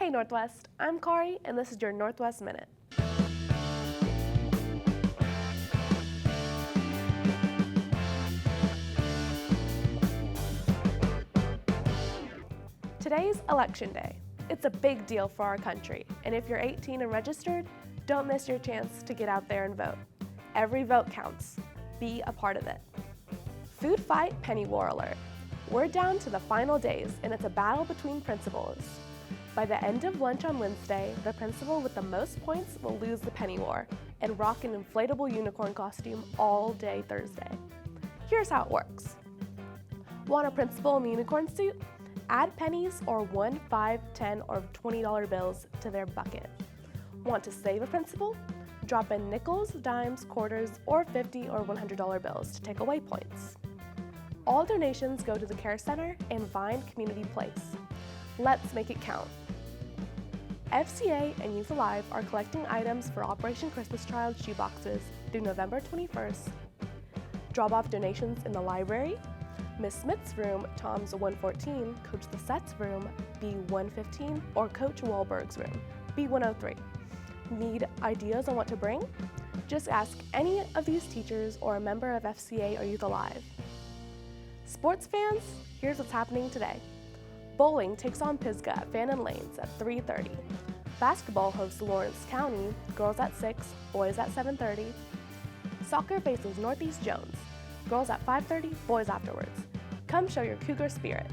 Hey Northwest, I'm Kari and this is your Northwest Minute. Today's Election Day. It's a big deal for our country, and if you're 18 and registered, don't miss your chance to get out there and vote. Every vote counts. Be a part of it. Food fight penny war alert. We're down to the final days, and it's a battle between principals. By the end of lunch on Wednesday, the principal with the most points will lose the penny war and rock an inflatable unicorn costume all day Thursday. Here's how it works. Want a principal in the unicorn suit? Add pennies or $1, $5, $10, or $20 bills to their bucket. Want to save a principal? Drop in nickels, dimes, quarters, or $50 or $100 bills to take away points. All donations go to the Care Center and Vine Community Place. Let's make it count. FCA and Youth Alive are collecting items for Operation Christmas Child Shoeboxes through November 21st. Drop off donations in the library, Miss Smith's room, Tom's 114, Coach Lissette's room, B115, or Coach Wahlberg's room, B103. Need ideas on what to bring? Just ask any of these teachers or a member of FCA or Youth Alive. Sports fans, here's what's happening today. Bowling takes on Pisgah at Fannin Lanes at 3:30. Basketball hosts Lawrence County, girls at 6, boys at 7:30. Soccer faces Northeast Jones, girls at 5:30, boys afterwards. Come show your Cougar spirit.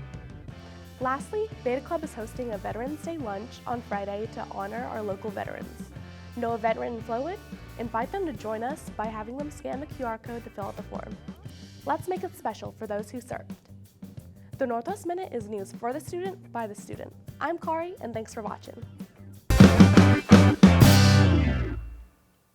Lastly, Beta Club is hosting a Veterans Day lunch on Friday to honor our local veterans. Know a veteran in Flowood? Invite them to join us by having them scan the QR code to fill out the form. Let's make it special for those who served. The Northwest Minute is news for the student by the student. I'm Kari, and thanks for watching.